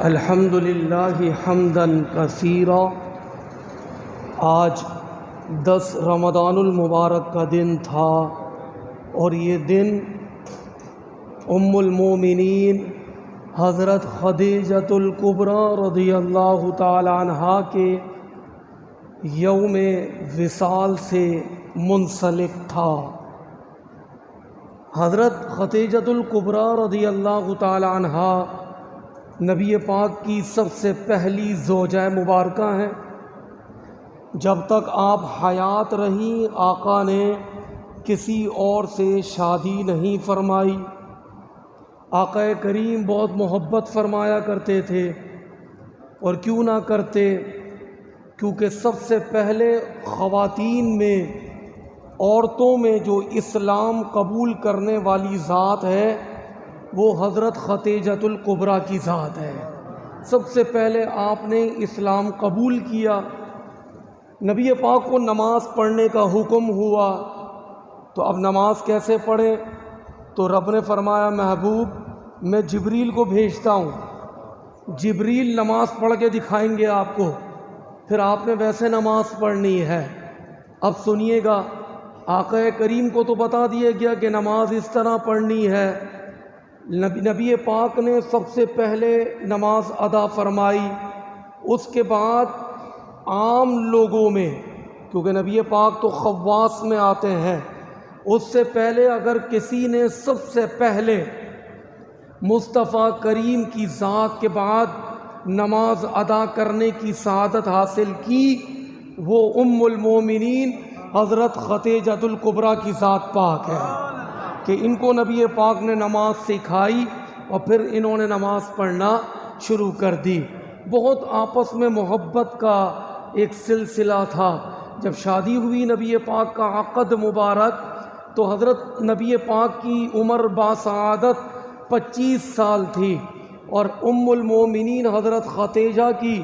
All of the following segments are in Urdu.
الحمد للہ حمداً کثیرا۔ آج 10 رمضان المبارک کا دن تھا اور یہ دن ام المومنین حضرت خدیجۃ الکبریٰ رضی اللہ تعالی عنہا کے یوم وصال سے منسلک تھا۔ حضرت خدیجۃ الکبریٰ رضی اللہ تعالی عنہا نبی پاک کی سب سے پہلی زوجہ مبارکہ ہیں۔ جب تک آپ حیات رہیں آقا نے کسی اور سے شادی نہیں فرمائی۔ آقا کریم بہت محبت فرمایا کرتے تھے، اور کیوں نہ کرتے، کیونکہ سب سے پہلے خواتین میں، عورتوں میں جو اسلام قبول کرنے والی ذات ہے وہ حضرت خدیجۃ الکبریٰ کی ذات ہے۔ سب سے پہلے آپ نے اسلام قبول کیا۔ نبی پاک کو نماز پڑھنے کا حکم ہوا، تو اب نماز کیسے پڑھیں؟ تو رب نے فرمایا محبوب میں جبریل کو بھیجتا ہوں، جبریل نماز پڑھ کے دکھائیں گے آپ کو، پھر آپ نے ویسے نماز پڑھنی ہے۔ اب سنیے گا، آقا کریم کو تو بتا دیا گیا کہ نماز اس طرح پڑھنی ہے۔ نبی پاک نے سب سے پہلے نماز ادا فرمائی، اس کے بعد عام لوگوں میں، کیونکہ نبی پاک تو خواص میں آتے ہیں، اس سے پہلے اگر کسی نے سب سے پہلے مصطفیٰ کریم کی ذات کے بعد نماز ادا کرنے کی سعادت حاصل کی، وہ ام المومنین حضرت خدیجۃ الکبریٰ کی ذات پاک ہے کہ ان کو نبی پاک نے نماز سکھائی اور پھر انہوں نے نماز پڑھنا شروع کر دی۔ بہت آپس میں محبت کا ایک سلسلہ تھا۔ جب شادی ہوئی نبی پاک کا عقد مبارک، تو حضرت نبی پاک کی عمر باسعادت 25 سال تھی، اور ام المومنین حضرت خدیجہ کی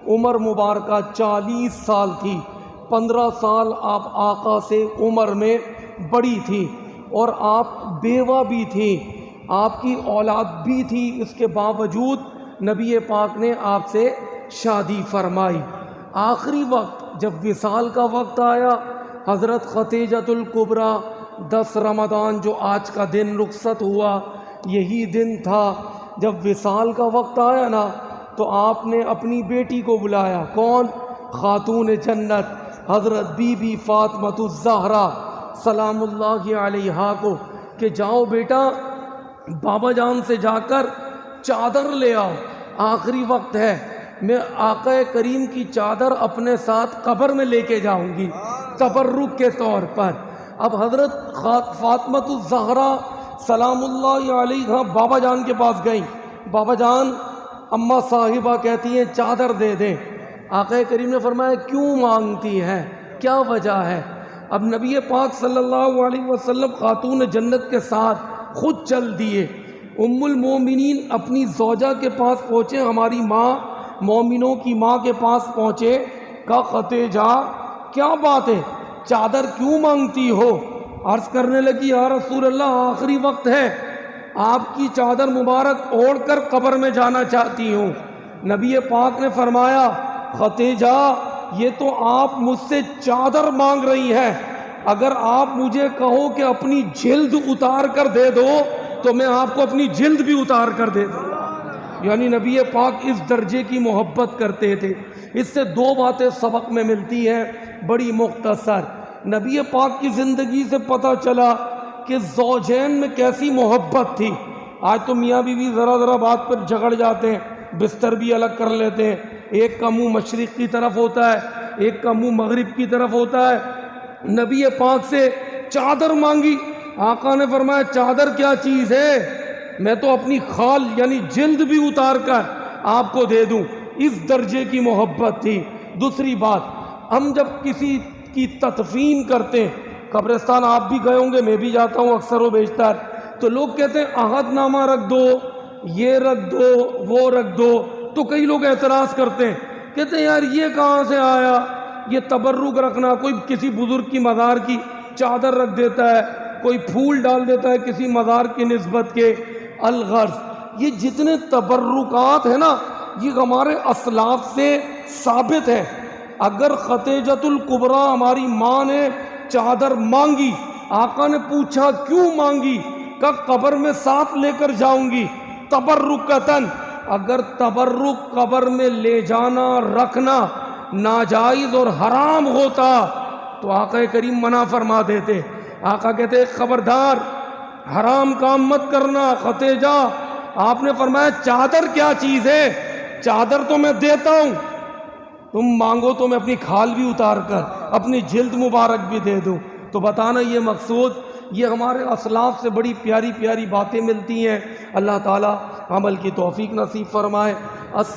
عمر مبارکہ 40 سال تھی۔ 15 سال آپ آقا سے عمر میں بڑی تھی، اور آپ بیوہ بھی تھیں، آپ کی اولاد بھی تھی، اس کے باوجود نبی پاک نے آپ سے شادی فرمائی۔ آخری وقت جب وصال کا وقت آیا، حضرت خدیجۃ الکبریٰ 10 رمضان جو آج کا دن رخصت ہوا، یہی دن تھا جب وصال کا وقت آیا نا، تو آپ نے اپنی بیٹی کو بلایا۔ کون؟ خاتون جنت حضرت بی بی فاطمۃ الزہرا سلام اللہ علیہا کو، کہ جاؤ بیٹا بابا جان سے جا کر چادر لے آؤ، آخری وقت ہے، میں آقا کریم کی چادر اپنے ساتھ قبر میں لے کے جاؤں گی تبرک کے طور پر۔ اب حضرت فاطمۃ الزہرا سلام اللہ علیہا بابا جان کے پاس گئیں۔ بابا جان، اماں صاحبہ کہتی ہیں چادر دے دیں۔ آقا کریم نے فرمایا کیوں مانگتی ہیں، کیا وجہ ہے؟ اب نبی پاک صلی اللہ علیہ وسلم خاتون جنت کے ساتھ خود چل دیے۔ ام المومنین اپنی زوجہ کے پاس پہنچے، ہماری ماں، مومنوں کی ماں کے پاس پہنچے، کہا خدیجہ کیا بات ہے، چادر کیوں مانگتی ہو؟ عرض کرنے لگی یا رسول اللہ آخری وقت ہے، آپ کی چادر مبارک اوڑھ کر قبر میں جانا چاہتی ہوں۔ نبی پاک نے فرمایا خدیجہ یہ تو آپ مجھ سے چادر مانگ رہی ہیں، اگر آپ مجھے کہو کہ اپنی جلد اتار کر دے دو تو میں آپ کو اپنی جلد بھی اتار کر دے دوں۔ یعنی نبی پاک اس درجے کی محبت کرتے تھے۔ اس سے 2 باتیں سبق میں ملتی ہیں بڑی مختصر۔ نبی پاک کی زندگی سے پتہ چلا کہ زوجین میں کیسی محبت تھی۔ آج تو میاں بیوی ذرا بات پر جھگڑ جاتے ہیں، بستر بھی الگ کر لیتے ہیں، ایک کا منہ مشرق کی طرف ہوتا ہے، ایک کا منہ مغرب کی طرف ہوتا ہے۔ نبی پاک سے چادر مانگی، آقا نے فرمایا چادر کیا چیز ہے، میں تو اپنی خال یعنی جلد بھی اتار کر آپ کو دے دوں، اس درجے کی محبت تھی۔ دوسری بات، ہم جب کسی کی تدفین کرتے ہیں، قبرستان آپ بھی گئے ہوں گے، میں بھی جاتا ہوں اکثر و بیشتر، تو لوگ کہتے ہیں عہد نامہ رکھ دو، یہ رکھ دو، وہ رکھ دو، تو کئی لوگ اعتراض کرتے ہیں، کہتے ہیں یار یہ کہاں سے آیا، یہ تبرک رکھنا، کوئی کسی بزرگ کی مزار کی چادر رکھ دیتا ہے، کوئی پھول ڈال دیتا ہے کسی مزار کی نسبت کے۔ الغرض یہ جتنے تبرکات ہیں نا، یہ ہمارے اسلاف سے ثابت ہے۔ اگر خدیجۃ الکبریٰ ہماری ماں نے چادر مانگی، آقا نے پوچھا کیوں مانگی؟ کہ قبر میں ساتھ لے کر جاؤں گی تبرکتاً۔ اگر تبرک قبر میں لے جانا رکھنا ناجائز اور حرام ہوتا تو آقا کریم منع فرما دیتے۔ آقا کہتے خبردار، حرام کام مت کرنا خدیجہ۔ آپ نے فرمایا چادر کیا چیز ہے؟ چادر تو میں دیتا ہوں، تم مانگو تو میں اپنی کھال بھی اتار کر اپنی جلد مبارک بھی دے دوں۔ تو بتانا یہ مقصود، یہ ہمارے اسلاف سے بڑی پیاری پیاری باتیں ملتی ہیں۔ اللہ تعالی عمل کی توفیق نصیب فرمائے۔